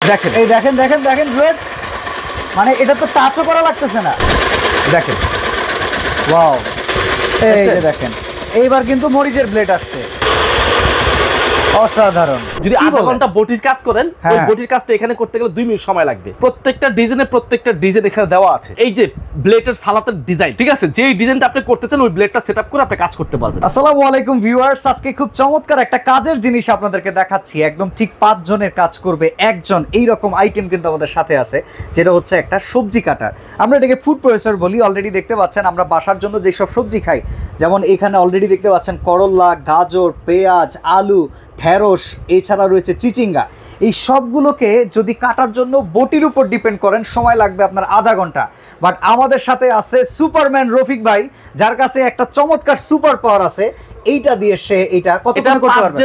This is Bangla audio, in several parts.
দেখেন এই দেখেন দেখেন দেখেন ভিউয়ার্স, মানে এটা তো টাচও করা লাগতেছে না। দেখেন ওয়াও, এই যে দেখেন এইবার কিন্তু মরিচের ব্লেড আসছে, অসাধারণ। যদি আধা ঘন্টা বটির কাজ করেন, ওই বটির কাজটা এখানে করতে গেলে 2 মিনিট সময় লাগবে। প্রত্যেকটা ডিজাইন এখানে দেওয়া আছে। এই যে ব্লেডের সালাতের ডিজাইন, ঠিক আছে, যেই ডিজাইনটা আপনি করতে চান ওই ব্লেডটা সেটআপ করে আপনি কাজ করতে পারবেন। আসসালামু আলাইকুম ভিউয়ার্স, আজকে খুব চমৎকার একটা কাজের জিনিস আপনাদেরকে দেখাচ্ছি। একদম ঠিক 5 জনের কাজ করবে একজন, এইরকম আইটেম কিন্তু আমাদের সাথে আছে, যেটা হচ্ছে একটা সবজি কাটার। আমরা এটাকে ফুড প্রসেসর বলি। অলরেডি দেখতে পাচ্ছেন আমরা বাসার জন্য যেসব সবজি খাই, যেমন এখানে অলরেডি দেখতে পাচ্ছেন করলা, গাজর, পেঁয়াজ, আলু, ঢেঁড়স, এছাড়া রয়েছে চিচিঙ্গা। এই সবগুলোকে যদি কাটার জন্য বটির উপর ডিপেন্ড করেন সময় লাগবে আপনার আধা ঘন্টা। বাট আমাদের সাথে আছে সুপারম্যান রফিক ভাই, যার কাছে একটা চমৎকার সুপার পাওয়ার আছে। এইটা দিয়ে সে এটা কতক্ষণ করতে পারবে?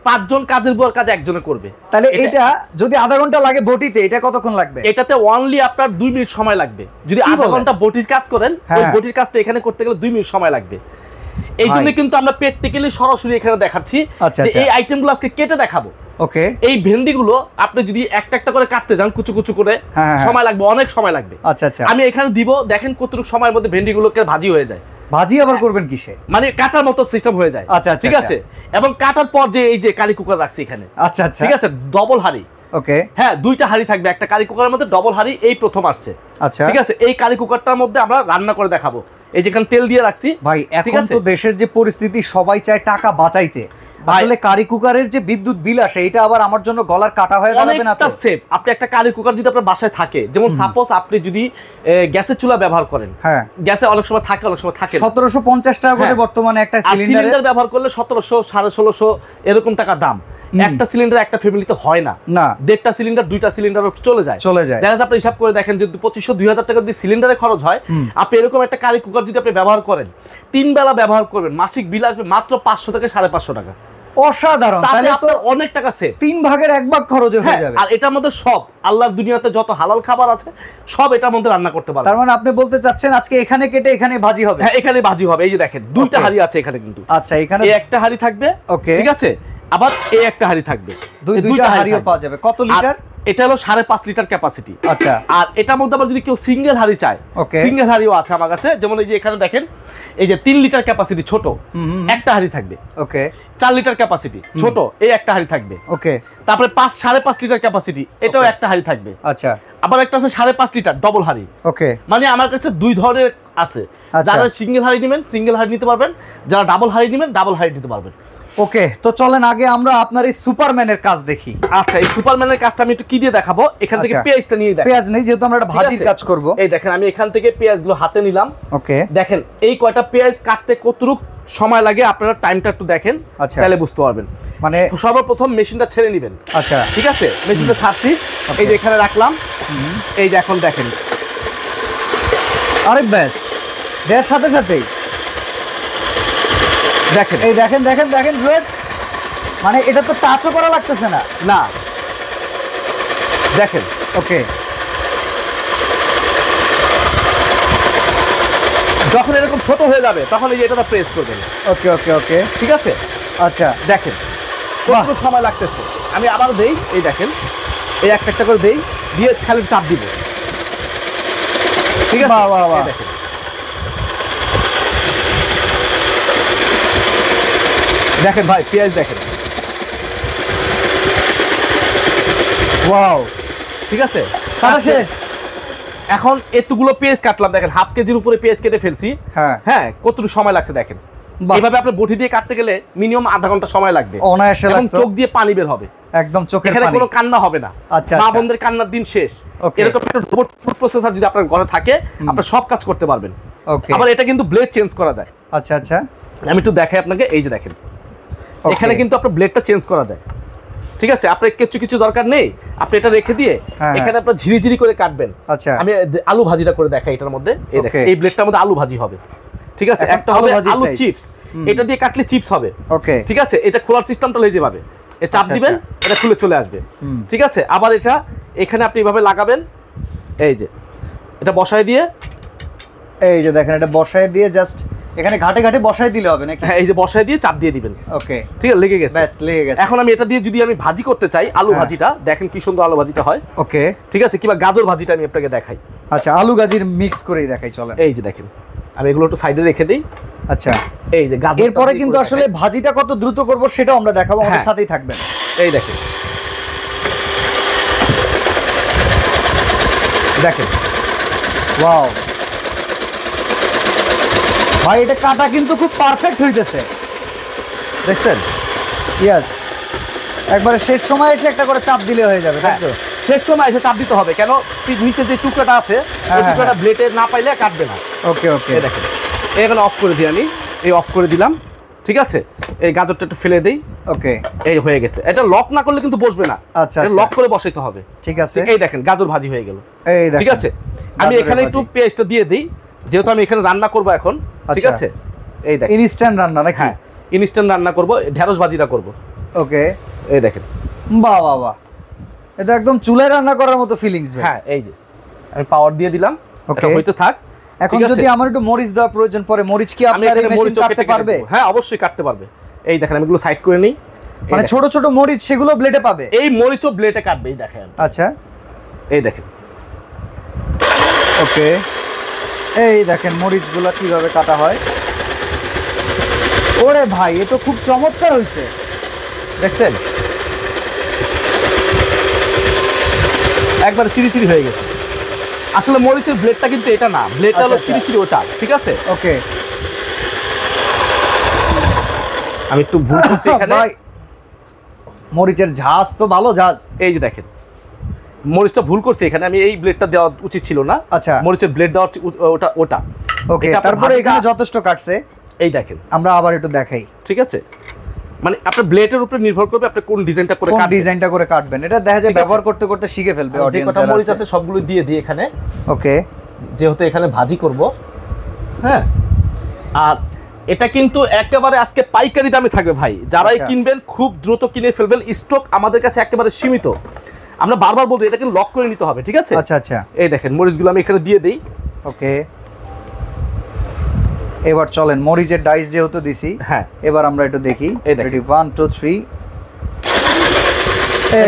5 জন কাজের বুয়ার কাজ একজনে করবে। তাহলে এটা যদি আধা ঘন্টা লাগে বটিতে, এটা কতক্ষণ লাগবে? এটাতে অনলি আপনার 2 মিনিট সময় লাগবে। যদি আধা ঘন্টা বটির কাজ করেন, ওই বটির কাজটা এখানে করতে গেলে 2 মিনিট সময় লাগবে। এই জন্য কিন্তু আমরা প্র্যাকটিক্যালি সরাসরি এখানে দেখাচ্ছি যে এই আইটেমগুলো আজকে কেটে দেখাবো। ওকে, এই ভেন্ডিগুলো আপনি যদি একটা একটা করে কাটতে যান কুচু কুচু করে, সময় লাগবে, অনেক সময় লাগবে। আচ্ছা আচ্ছা, আমি এখানে দিব, দেখেন কতটুকু সময়ের মধ্যে ভেন্ডিগুলোকে ভাজি হয়ে যায়। ভাজি আবার করবেন কিসে? মানে কাটার মতো সিস্টেম হয়ে যায়। আচ্ছা, ঠিক আছে। এবং কাটার পর যে এই যে কারি কুকার রাখছি এখানে, আচ্ছা আচ্ছা, ঠিক আছে, ডবল হাঁড়ি। ওকে, হ্যাঁ, 2টা হাঁড়ি থাকবে একটা কারি কুকারের মধ্যে, ডবল হাঁড়ি এই প্রথম আসছে। আচ্ছা, ঠিক আছে। এই কারি কুকারটার মধ্যে আমরা রান্না করে দেখাবো। এই যেখানে তেল দিয়ে রাখছি ভাই। এখন তো দেশের যে পরিস্থিতি, সবাই চায় টাকা বাঁচাইতে। আসলে কারি কুকারের যে বিদ্যুৎ বিল আসে, এটা আবার আমার জন্য গলার কাটা হয়ে দাঁড়াবে না তো? সেফ। আপনি একটা কারি কুকার যদি আপনার বাসায় থাকে, যেমন সাপোজ আপনি যদি গ্যাসের চুলা ব্যবহার করেন, হ্যাঁ, গ্যাসে অনেক সময় থাকে, অনেক সময় থাকে। 1750 টাকা করে বর্তমানে একটা সিলিন্ডার ব্যবহার করলে 1700, 1650 এরকম টাকা দাম। একটা সিলিন্ডার একটা ফ্যামিলিতে হয় না, 1.5টা সিলিন্ডার, 2টা সিলিন্ডার চলে যায়। দেখা যায় আপনি হিসাব করে দেখেন, যদি 2500-2000 টাকা যদি সিলিন্ডারে খরচ হয়, আপনি এরকম একটা কারি কুকার যদি আপনি ব্যবহার করেন, 3 বেলা ব্যবহার করবেন, মাসিক বিল আসবে মাত্র 500 থেকে 550 টাকা। অসাধারণ। তাহলে তো অনেক টাকা সেভ, 3 ভাগের 1 ভাগ খরচ হয়ে যাবে। আর এটার মধ্যে সব আল্লাহর দুনিয়াতে যত হালাল খাবার আছে সব এটার মধ্যে রান্না করতে পারবেন। তার মানে আপনি বলতে চাচ্ছেন আজকে এখানে কেটে এখানে ভাজি হবে? হ্যাঁ, এখানে ভাজি হবে। এই যে দেখেন 2টা হাঁড়ি আছে এখানে কিন্তু। আচ্ছা, এখানে এই একটা হাঁড়ি থাকবে, ওকে, ঠিক আছে। আবার এই একটা হাঁড়ি থাকবে, দুইটা হাঁড়িও পাওয়া যাবে। কত লিটার? এটা হলো 5.5 লিটার ক্যাপাসিটি। আচ্ছা, আর এটার মধ্যে আবার যদি কেউ সিঙ্গেল হাঁড়ি চায়, সিঙ্গেল হাঁড়িও আছে আমার কাছে। যেমন এই যে এখানে দেখেন, এই যে 3 লিটার ক্যাপাসিটি ছোট একটা হাঁড়ি থাকবে, ওকে। 4 লিটার ক্যাপাসিটি ছোট এই একটা হাঁড়ি থাকবে, ওকে। তারপরে 5.5 লিটার ক্যাপাসিটি, এটাও একটা হাঁড়ি থাকবে। আচ্ছা, আবার একটা আছে 5.5 লিটার ডবল হাঁড়ি, ওকে। মানে আমার কাছে 2 ধরনের আছে। যারা সিঙ্গেল হাঁড়ি নেবেন সিঙ্গেল হাঁড়ি নিতে পারবেন, যারা ডাবল হাঁড়ি নেবেন ডাবল হাঁড়ি নিতে পারবেন। ওকে, তো চলেন আগে আমরা আপনার এই সুপারম্যানের কাজ দেখি। আচ্ছা, এই সুপারম্যানের কাজটা আমি একটু কি দিয়ে দেখাবো। এখান থেকে পেঁয়াজটা নিয়ে দেখেন। পেঁয়াজ নেই, যেহেতু আমরা একটা ভাজির কাজ করব। এই দেখেন, আমি এখান থেকে পেঁয়াজগুলো হাতে নিলাম, ওকে। দেখেন এই কয়টা পেঁয়াজ কাটতে কতটুকু সময় লাগে, আপনারা টাইমটা একটু দেখেন, তাহলে বুঝতে পারবেন। মানে সর্বপ্রথম মেশিনটা ছেড়ে নেবেন। আচ্ছা, ঠিক আছে, মেশিনটা ছাড়ছি, এই যে এখানে রাখলাম। এই যে এখন দেখেন, আরে ব্যাস, দেওয়ার সাথে সাথেই দেখেন, এই দেখেন দেখেন দেখেন ভিউয়ার্স, মানে এটা তো টাচও করা লাগতেছে না। না, দেখেন, ওকে। যখন এরকম ছোট হয়ে যাবে তখন এই যে এটা প্রেস করবেন, ওকে ওকে ওকে, ঠিক আছে। আচ্ছা, দেখেন কত সময় লাগতেছে। আমি আবার দেই, এই দেখেন, এই একটা একটা করে দেই, দিয়ে ছালের চাপ দিব, ঠিক আছে। বাহ বাহ বাহ, দেখেন দেখেন ভাই, পেঁয়াজ দেখেন, ওয়াও, ঠিক আছে, কাটা শেষ। এখন এতগুলো পেঁয়াজ কাটলাম, দেখেন 1/2 কেজির উপরে পেঁয়াজ কেটে ফেলছি। হ্যাঁ, কতটুকু সময় লাগছে দেখেন। এইভাবে আপনি বটি দিয়ে কাটতে গেলে মিনিমাম আধা ঘন্টা সময় লাগবে, অনায়াসে লাগবে। চোখ দিয়ে পানি বের হবে, একদম চোখের পানি, এখানে কোনো কান্না হবে না। আচ্ছা, মা বোনদের কান্নার দিন শেষ। এরকম একটা রোবট ফুড প্রসেসর যদি আপনার ঘরে থাকে, আপনি সব কাজ করতে পারবেন। ওকে, আবার এটা কিন্তু ব্লেড চেঞ্জ করা যায়। আচ্ছা আচ্ছা, আমি একটু দেখাই আপনাকে। এই যে দেখেন, এখানে কিন্তু আপনার ব্লেডটা চেঞ্জ করা যায়, ঠিক আছে। আপনার কিছু দরকার নেই, আপনি এটা রেখে দিয়ে এখানে আপনার ঝিরিঝিরি করে কাটবেন। আচ্ছা, আমি আলু ভাজিটা করে দেখাই এটার মধ্যে। এই দেখেন, এই ব্লেডটার মধ্যে আলু ভাজি হবে, ঠিক আছে। একটা হবে আলু চিপস, এটা দিয়ে কাটলে চিপস হবে, ওকে, ঠিক আছে। এটা খোলার সিস্টেমটা লেগে যাবে, এই চাপ দিবেন, এটা খুলে চলে আসবে, ঠিক আছে। আবার এটা এখানে আপনি এইভাবে লাগাবেন, এই যে এটা বসায় দিয়ে, এই যে দেখেন, এটা বসায় দিয়ে জাস্ট এখানে ঘাটে ঘাটে বসাই দিলে হবে নাকি? হ্যাঁ, এই যে বসাই দিয়ে চাপ দিয়ে দিবেন। ওকে, ঠিক আছে, লেগে গেছে। ব্যাস লেগে গেছে। এখন আমি এটা দিয়ে যদি আমি ভাজি করতে চাই, আলু ভাজিটা দেখেন কি সুন্দর আলু ভাজিটা হয়। ওকে, ঠিক আছে, কিংবা গাজর ভাজিটা আমি আপনাকে দেখাই। আচ্ছা, আলু গাজর মিক্স করেই দেখাই, চলেন। এই যে দেখেন, আমি এগুলো একটু সাইডে রেখে দিই। আচ্ছা, এই যে গাজর। এরপরে কিন্তু আসলে ভাজিটা কত দ্রুত করব সেটাও আমরা দেখাবো, আমাদের সাথেই থাকবেন। এই দেখেন, দেখেন, ওয়াও ভাই, এটা কাটা কিন্তু খুব পারফেক্ট হইতেছে, দেখছেন? ইয়েস, একবারে শেষ সময় এসে একটা করে চাপ দিলে হয়ে যাবে, তাই তো? শেষ সময় এসে চাপ দিতে হবে, কেন নিচে যে টুকরাটা আছে ওই টুকরাটা ব্লেডে না পাইলে কাটবে না। ওকে ওকে, এই দেখেন, এখানে অফ করে দিই আমি, এই অফ করে দিলাম। ঠিক আছে, এই গাজরটা একটু ফেলে দেই। ওকে, এই হয়ে গেছে। এটা লক না করলে কিন্তু বসবে না। আচ্ছা, এটা লক করে বসাইতে হবে। ঠিক আছে, এই দেখেন গাজর ভাজি হয়ে গেল। এই দেখেন, ঠিক আছে, আমি এখানে একটু পেস্টটা দিয়ে দিই, যেহেতু আমি এখানে রান্না করব এখন। ঠিক আছে, এই দেখেন, ইনস্ট্যান্ট রান্না নাকি? হ্যাঁ, ইনস্ট্যান্ট রান্না করব, ঢেঁড়স ভাজিটা করব। ওকে, এই দেখেন, বাহ বাহ বাহ, এটা একদম চুলায় রান্না করার মতো ফিলিংস ভাই। হ্যাঁ, এই যে আমি পাওয়ার দিয়ে দিলাম, এটা হইতে থাক। এখন যদি আমার একটু মরিচ দেওয়া প্রয়োজন পড়ে, মরিচ কি আপনার এই মেশিন কাটতে পারবে? হ্যাঁ, অবশ্যই কাটতে পারবে। এই দেখেন, আমি এগুলো সাইড করে নিই। মানে ছোট ছোট মরিচ সেগুলো ব্লেডে পাবে? এই মরিচও ব্লেডে কাটবে, এই দেখেন। আচ্ছা, এই দেখেন, ওকে, এই দেখেন মরিচগুলো কিভাবে কাটা হয়। ওরে ভাই, এ তো খুব চমৎকার হয়েছে, দেখছেন? একবার চিরি হয়ে গেছে। আসলে মরিচের ব্লেডটা কিন্তু এটা না, ব্লেডটা হলো চিরি ওটা। ঠিক আছে, ওকে, আমি একটু ভুল করছি এখানে। ভাই, মরিচের ঝাঁজ তো ভালো ঝাঁজ। এই যে দেখেন, মরিচটা ভুল করছি এখানে, আমি এই ব্লেডটা দেওয়া উচিত ছিল না। আচ্ছা, মরিচের ব্লেড দেওয়া ওটা ওটা। ওকে, তারপরে এখানে যথেষ্ট কাটছে। এই দেখেন, আমরা আবার একটু দেখাই। ঠিক আছে, মানে আপনার ব্লেডের উপরে নির্ভর করবে আপনি কোন ডিজাইনটা করে কাটবেন। কোন ডিজাইনটা করে কাটবেন, এটা দেখা যায় ব্যবহার করতে করতে শিখে ফেলবে যে অডিয়েন্স কটা যারা মরিচ আছে। আছে সবগুলো দিয়ে দিই এখানে। ওকে, যেহেতু এখানে ভাজি করব। হ্যাঁ, আর এটা কিন্তু একেবারে আজকে পাইকারি দামে থাকবে ভাই, যারাই কিনবেন খুব দ্রুত কিনে ফেলবেন, স্টক আমাদের কাছে একেবারে সীমিত। আমরা বারবার বলতে, এটা কিন্তু লক করে নিতে হবে। ঠিক আছে, আচ্ছা আচ্ছা, এই দেখেন মরিচগুলো আমি এখানে দিয়ে দেই। ওকে, এবার চলেন মরিচের ডাইস যেহেতু দিছি, হ্যাঁ, এবার আমরা একটু দেখি। রেডি, 1 2 3।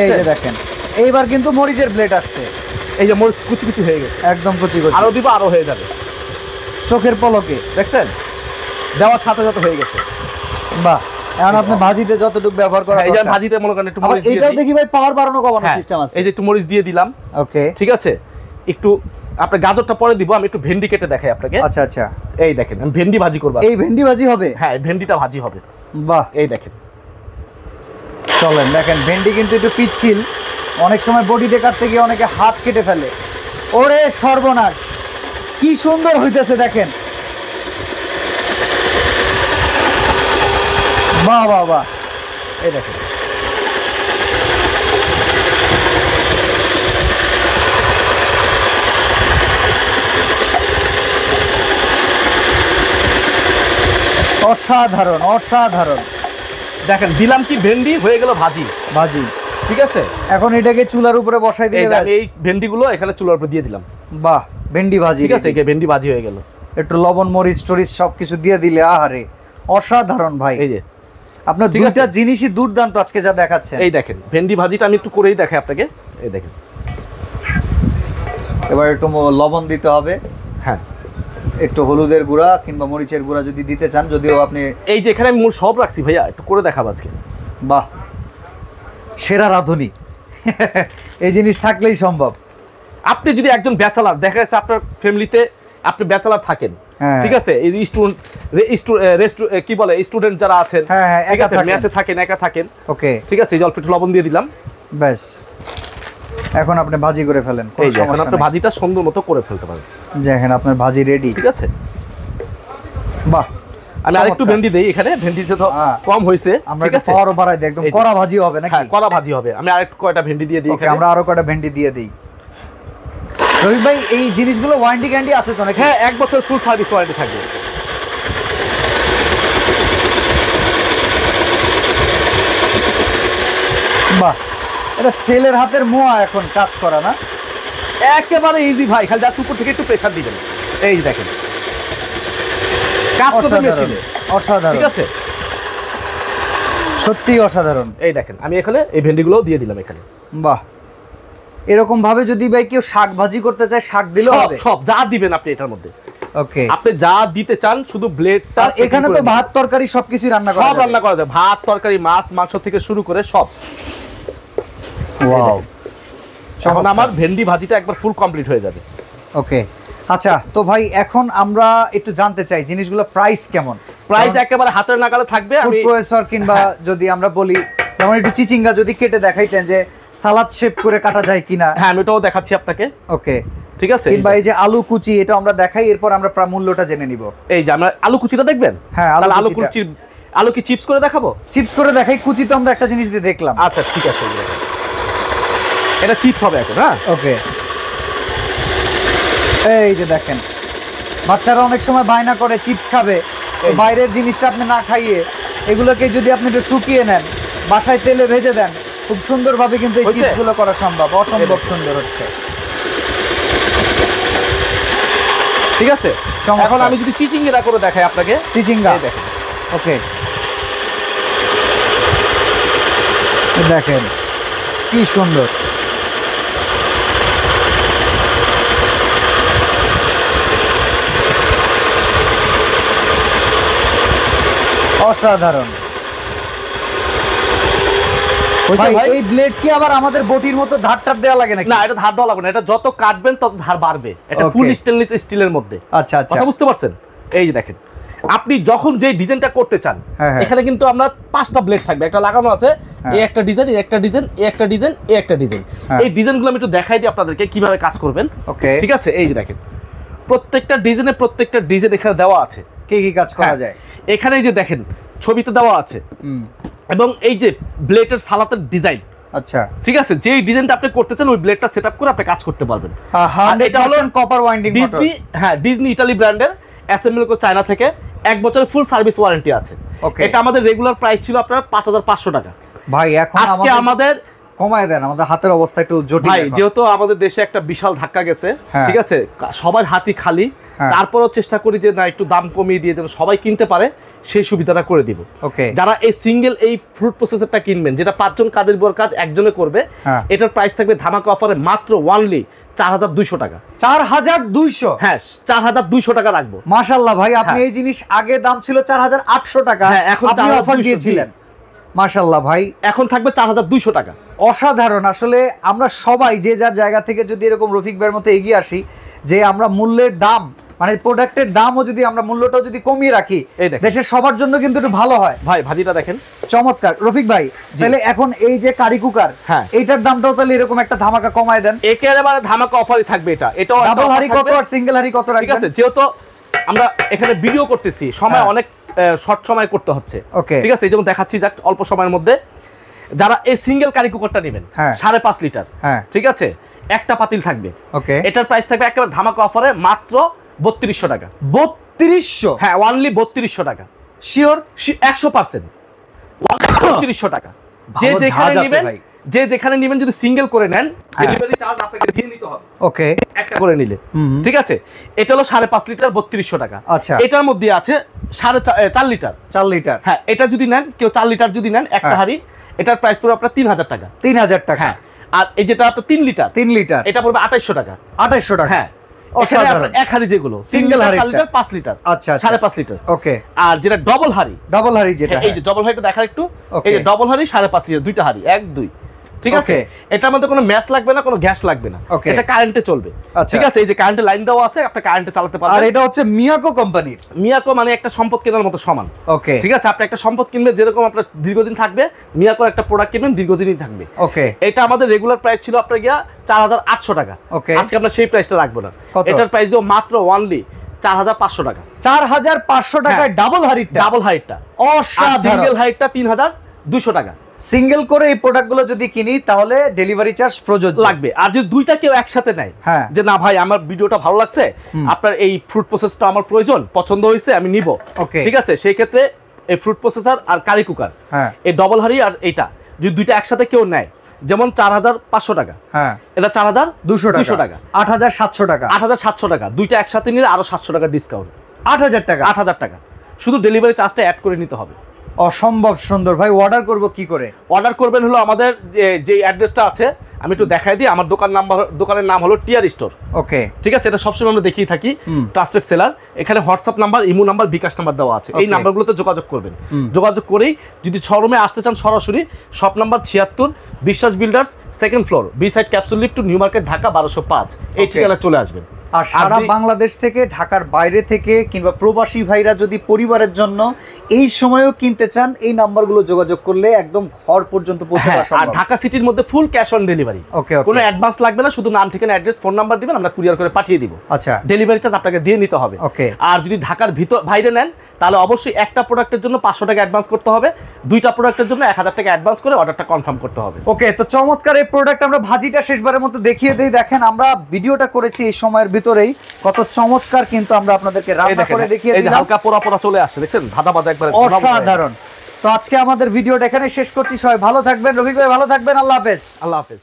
এই যে দেখেন, এইবার কিন্তু মরিচের ব্লেড আসছে। এই যে মরিচ কুচি কুচি হয়ে গেছে, একদম কুচি কুচি, আরো দিব, আরো হয়ে যাবে চোখের পলকে। দেখছেন, দেওয়ার সাথে সাথে হয়ে গেছে। বাহ, এখন আপনি ভাজিতে যতটুকু ব্যবহার করা এই যে ভাজিতে মনে করেন একটু মরিচ দিয়ে এটাও দেখি ভাই পাওয়ার বাড়ানো কমানো সিস্টেম আছে। এই যে একটু মরিচ দিয়ে দিলাম। ওকে, ঠিক আছে, একটু আপনার গাজরটা পরে দিব, আমি একটু ভেন্ডি কেটে দেখাই আপনাকে। আচ্ছা আচ্ছা, এই দেখেন, আমি ভেন্ডি ভাজি করব। এই ভেন্ডি ভাজি হবে? হ্যাঁ, ভেন্ডিটা ভাজি হবে। বাহ, এই দেখেন, চলেন দেখেন, ভেন্ডি কিন্তু একটু পিচ্ছিল, অনেক সময় বডিতে কাটতে গিয়ে অনেকে হাত কেটে ফেলে। ওরে সর্বনাশ, কি সুন্দর হইতেছে দেখেন। বাহ বাহ বাহ, এই দেখেন, অসাধারণ অসাধারণ। দেখেন দিলাম কি, ভেন্ডি হয়ে গেল ভাজি। ভাজি, ঠিক আছে, এখন এটাকে চুলার উপরে বসাই দিলে ব্যাস। এই ভেন্ডিগুলো এখানে চুলার উপরে দিয়ে দিলাম। বাহ, ভেন্ডি ভাজি। ঠিক আছে, ভেন্ডি ভাজি হয়ে গেল। একটু লবণ মরিচ টরিচ সবকিছু দিয়ে দিলে আহারে অসাধারণ ভাই। এই যে আপনার দুইটা জিনিসই দুর্দান্ত আজকে যা দেখাচ্ছেন। এই দেখেন, ভেন্ডি ভাজিটা আমি একটু করেই দেখাই আপনাকে। এই দেখেন, এবার একটু লবণ দিতে হবে। হ্যাঁ, একটু হলুদের গুঁড়া কিংবা মরিচের গুঁড়া যদি দিতে চান, যদিও আপনি এই যে এখানে আমি মূল সব রাখছি ভাইয়া, একটু করে দেখাবো আজকে। বাহ, সেরা রাঁধুনি। এই জিনিস থাকলেই সম্ভব। আপনি যদি একজন ব্যাচেলার, দেখা যাচ্ছে আপনার ফ্যামিলিতে আপনি ব্যাচেলার থাকেন, ঠিক আছে, এই স্টুডেন্ট কি বলে, স্টুডেন্ট যারা আছেন, ঠিক আছে, মেসে থাকেন, একা থাকেন। ওকে, ঠিক আছে, এই অল্প একটু লবণ দিয়ে দিলাম। ব্যাস, এখন আপনি ভাজি করে ফেলেন। এই যে এখন আপনি ভাজিটা সুন্দর মতো করে ফেলতে পারেন। দেখেন আপনার ভাজি রেডি। ঠিক আছে, বাহ, আমি আরেকটু ভেন্ডি দেই এখানে, ভেন্ডি যত কম হয়েছে আমরা একটু পাওয়ারও বাড়াই দিই, একদম কড়া ভাজি হবে নাকি? হ্যাঁ, কড়া ভাজি হবে। আমি আরেকটু কয়টা ভেন্ডি দিয়ে দিই এখানে। আমরা আরো কয়টা ভেন্ডি দিয়ে দেই। রবি ভাই, এই জিনিসগুলো ওয়ারেন্টি গ্যারান্টি আছে তো নাকি? হ্যাঁ, 1 বছর ফুল সার্ভিস ওয়ারেন্টি থাকবে। বাহ, এটা ছেলের হাতের মোয়া এখন কাজ করা না? একেবারে ইজি ভাই, খালি জাস্ট উপর থেকে একটু প্রেসার দিবেন। এই যে দেখেন, কাজ করবে মেশিনে, অসাধারণ, ঠিক আছে, সত্যি অসাধারণ। এই দেখেন আমি এখানে এই ভেন্ডিগুলো দিয়ে দিলাম এখানে। বাহ, এরকম ভাবে যদি ভাই কেউ শাক ভাজি করতে চায় শাক দিলেও হবে, সব যা দিবেন আপনি এটার মধ্যে। ওকে, আপনি যা দিতে চান শুধু ব্লেডটা। এখানে তো ভাত তরকারি সবকিছু রান্না করা যায়, সব রান্না করা যায়, ভাত তরকারি মাছ মাংস থেকে শুরু করে সব। ওয়াও, এখন আমার ভেন্ডি ভাজিটা একবার ফুল কমপ্লিট হয়ে যাবে। ওকে, আচ্ছা তো ভাই এখন আমরা একটু জানতে চাই জিনিসগুলো প্রাইস কেমন? প্রাইস একেবারে হাতের নাগালে থাকবে। ফুড প্রসেসর কিংবা যদি আমরা বলি যেমন একটু চিচিঙ্গা যদি কেটে দেখাইতেন যে সালাদ শেপ করে কাটা যায় কিনা। হ্যাঁ আমি ওটাও দেখাচ্ছি আপনাকে। ওকে, ঠিক আছে, কিংবা এই যে আলু কুচি এটা আমরা দেখাই, এরপর আমরা মূল্যটা জেনে নিব। এই যে আমরা আলু কুচিটা দেখবেন। হ্যাঁ, আলু কুচি, আলু কি চিপস করে দেখাবো? চিপস করে দেখাই, কুচি তো আমরা একটা জিনিস দিয়ে দেখলাম। আচ্ছা ঠিক আছে, এটা চিপস হবে এখন। হ্যাঁ ওকে, এই যে দেখেন বাচ্চারা অনেক সময় বায়না করে চিপস খাবে, বাইরের জিনিসটা আপনি না খাইয়ে এগুলোকে যদি আপনি একটু শুকিয়ে নেন, বাসায় তেলে ভেজে দেন, খুব সুন্দরভাবে কিন্তু এই চিপসগুলো করা সম্ভব, অসম্ভব সুন্দর হচ্ছে। ঠিক আছে, এখন আমি যদি চিচিঙ্গা করে দেখাই আপনাকে। চিচিঙ্গা দেখেন। ওকে, দেখেন কি সুন্দর। অসাধারণ। এই ব্লেড কি আবার আমাদের বটির মতো ধার টার দেওয়া লাগে নাকি? না, এটা ধার দেওয়া লাগবে না, এটা যত কাটবেন তত ধার বাড়বে। এটা ফুল স্টেনলেস স্টিলের মধ্যে। আচ্ছা আচ্ছা, কথা বুঝতে পারছেন? এই যে দেখেন আপনি যখন যে ডিজাইনটা করতে চান, এখানে কিন্তু আমরা 5টা ব্লেড থাকবে, একটা লাগানো আছে, এই একটা ডিজাইন, এই একটা ডিজাইন, এই একটা ডিজাইন, এই একটা ডিজাইন। এই ডিজাইনগুলো আমি একটু দেখাই দিই আপনাদেরকে কিভাবে কাজ করবেন। ওকে, ঠিক আছে, এই যে দেখেন প্রত্যেকটা ডিজাইন এখানে দেওয়া আছে, কি কি কাজ করা যায়। এখানে এই যে দেখেন ছবিতে দেওয়া আছে, এবং এই যে ব্লেডের সালাতের ডিজাইন। আচ্ছা, ঠিক আছে, যে ডিজাইনটা আপনি করতে চান ওই ব্লেডটা সেটআপ করে আপনি কাজ করতে পারবেন। এটা হলো কপার ওয়াইন্ডিং মোটর। ডিজনি, হ্যাঁ ডিজনি ইতালি ব্র্যান্ডের, অ্যাসেম্বল করে চায়না থেকে, 1 বছরের ফুল সার্ভিস ওয়ারেন্টি আছে। এটা আমাদের রেগুলার প্রাইস ছিল আপনার 5500 টাকা। ভাই এখন আজকে আমাদের কমায় দেন, আমাদের হাতের অবস্থা একটু জটিল। ভাই যেহেতু আমাদের দেশে একটা বিশাল ধাক্কা গেছে, ঠিক আছে, সবার হাতই খালি, তারপরও চেষ্টা করি যে না একটু দাম কমিয়ে দিয়ে যেন সবাই কিনতে পারে, সেই সুবিধাটা করে দিব। ওকে, যারা এই সিঙ্গেল এই ফ্রুট প্রসেসরটা কিনবেন, যেটা 5 জন কাজের বুয়ার কাজ একজনে করবে, এটার প্রাইস থাকবে ধামাকা অফারে মাত্র অনলি 4200 টাকা। 4200? হ্যাঁ 4200 টাকা রাখবো। মাশাআল্লাহ ভাই, আপনি এই জিনিস আগে দাম ছিল 4800 টাকা, এখন আপনি অফার দিয়েছিলেন। মাশাআল্লাহ ভাই, এখন থাকবে 4200 টাকা। অসাধারণ। আসলে আমরা সবাই যে যার জায়গা থেকে যদি এরকম রফিক ভাইয়ের মতো এগিয়ে আসি, যে আমরা মূল্যের দাম মানে প্রোডাক্টের দামও যদি আমরা মূল্যটাও যদি কমিয়ে রাখি, দেশের সবার জন্য কিন্তু একটু ভালো হয়। ভাই ভাজিটা দেখেন চমৎকার। রফিক ভাই তাহলে এখন এই যে কারি কুকার, এইটার দামটাও তাহলে এরকম একটা ধামাকা কমায় দেন। একেবারে ধামাকা অফারই থাকবে। এটাও ডাবল হাড়ি কত আর সিঙ্গেল হাড়ি কত রাখবেন? ঠিক আছে, যেহেতু আমরা এখানে ভিডিও করতেছি, সময় অনেক শর্ট সময় করতে হচ্ছে। ঠিক আছে, এই যেমন দেখাচ্ছি যাক অল্প সময়ের মধ্যে। যারা এই সিঙ্গেল কারি কুকারটা নেবেন 5.5 লিটার, ঠিক আছে, একটা পাতিল থাকবে। ওকে, এটার প্রাইস থাকবে একেবারে ধামাকা অফারে মাত্র 3200 টাকা। 3200? হ্যাঁ, অনলি 3200 টাকা। শিওর 100%, 3200 টাকা। যে যেখানে নেবেন যদি সিঙ্গেল করে নেন, ডেলিভারি চার্জ আপনাকে দিয়ে নিতে হবে। ওকে, একটা করে নিলে, ঠিক আছে। এটা হলো 5.5 লিটার 3200 টাকা। আচ্ছা, এটার মধ্যে আছে 4 লিটার। 4 লিটার, হ্যাঁ, এটা যদি নেন কেউ 4 লিটার যদি নেন একটা হাড়ি, এটার প্রাইস পড়বে আপনার 3000 টাকা। 3000 টাকা। হ্যাঁ, আর এই যেটা আপনার 3 লিটার, এটা পড়বে 2800 টাকা। 2800 টাকা। হ্যাঁ, এক হাড়ি যেগুলো সিঙ্গেল হাড়ি 4 লিটার 5 লিটার। আচ্ছা, 5.5 লিটার। ওকে, আর যেটা ডবল হাড়ি যেটা, এই যে ডবল হাড়িটা দেখা একটু, এই যে ডবল হাড়ি 5.5 লিটার, দুইটা হাড়ি 1 2, ঠিক আছে। এটার মধ্যে কোনো ম্যাচ লাগবে না, কোনো গ্যাস লাগবে না, এটা কারেন্টে চলবে। ঠিক আছে, এই যে কারেন্টে লাইন দেওয়া আছে, আপনি কারেন্টে চালাতে পারবেন। আর এটা হচ্ছে মিয়াকো কোম্পানির। মিয়াকো মানে একটা সম্পদ কেনার মতো সমান। ওকে, ঠিক আছে, আপনি একটা সম্পদ কিনবেন যেরকম আপনার দীর্ঘদিন থাকবে, মিয়াকোর একটা প্রোডাক্ট কিনবেন দীর্ঘদিনই থাকবে। ওকে, এটা আমাদের রেগুলার প্রাইস ছিল আপনার গিয়া 4800 টাকা। ওকে, আজকে আমরা সেই প্রাইসটা রাখবো না, এটার প্রাইস দিব মাত্র অনলি 4500 টাকা। 4500 টাকায় ডাবল হাইটটা। অসাধারণ। সিঙ্গেল হাইটটা 3200 টাকা। সিঙ্গেল করে এই প্রোডাক্টগুলো যদি কিনি তাহলে ডেলিভারি চার্জ প্রযোজ্য লাগবে। আর যদি দুইটা কেউ একসাথে নেয়, যে না ভাই আমার ভিডিওটা ভালো লাগছে, আপনার এই ফ্রুট প্রসেসটা আমার প্রয়োজন, পছন্দ হয়েছে, আমি নিব, ঠিক আছে, সেই ক্ষেত্রে এই ফ্রুট প্রসেসর আর কারি কুকার, এই ডবল হাড়ি আর এইটা যদি দুইটা একসাথে কেউ নেয়, যেমন 4500 টাকা, এটা 4200 টাকা, 8700 টাকা, 8700 টাকা, দুইটা একসাথে নিলে আরো 700 টাকা ডিসকাউন্ট, 8000 টাকা, 8000 টাকা। শুধু ডেলিভারি চার্জটা অ্যাড করে নিতে হবে। অসম্ভব সুন্দর ভাই। অর্ডার করব কি করে? অর্ডার করবেন হলো আমাদের যে অ্যাড্রেসটা আছে আমি একটু দেখাই দিই। আমার দোকানের নাম হলো টিআর স্টোর। ওকে, ঠিক আছে, এটা সবসময় আমরা দেখিয়ে থাকি, ট্রাস্টেড সেলার। এখানে হোয়াটসঅ্যাপ নাম্বার, ইমো নাম্বার, বিকাশ নাম্বার দেওয়া আছে। এই নাম্বারগুলোতে যোগাযোগ করবেন। যোগাযোগ করেই যদি শোরুমে আসতে চান সরাসরি, shop number 76, Biswas builders, second floor, B side capsule lift two New Market, Dhaka 1205। এই ঠিকানা চলে আসবেন। আর সারা বাংলাদেশ থেকে, ঢাকার বাইরে থেকে কিংবা প্রবাসী ভাইরা যদি পরিবারের জন্য এই সময়েও কিনতে চান, এই নাম্বারগুলো যোগাযোগ করলে একদম ঘর পর্যন্ত পৌঁছে দেওয়া সম্ভব। আর ঢাকা সিটির মধ্যে ফুল ক্যাশ অন ডেলিভারি। ওকে, কোনো অ্যাডভান্স লাগবে না, শুধু নাম, ঠিকানা, অ্যাড্রেস, ফোন নাম্বার দিবেন, আমরা কুরিয়ার করে পাঠিয়ে দিব। আচ্ছা, ডেলিভারি চার্জ আপনাকে দিয়ে নিতে হবে। ওকে। আর যদি ঢাকার ভিতর বাইরে নেন তাহলে অবশ্যই একটা প্রোডাক্টের জন্য 500 টাকা অ্যাডভান্স করতে হবে, দুইটা প্রোডাক্টের জন্য 1000 টাকা অ্যাডভান্স করে অর্ডারটা কনফার্ম করতে হবে। ওকে, তো চমৎকার এই প্রোডাক্ট আমরা ভাজিটা শেষবারের মতো দেখিয়ে দেই। দেখেন আমরা ভিডিওটা করেছি এই সময়ের ভিতরেই, কত চমৎকার কিন্তু আমরা আপনাদেরকে রান্না করে দেখিয়ে দিলাম। হালকা পোড়া পোড়া চলে আসছে, দেখছেন, ভাজা ভাজা একবারে অসাধারণ। তো আজকে আমাদের ভিডিওটা এখানে শেষ করছি। সবাই ভালো থাকবেন, রফিক ভাই ভালো থাকবেন, আল্লাহ হাফেজ। আল্লাহ হাফেজ।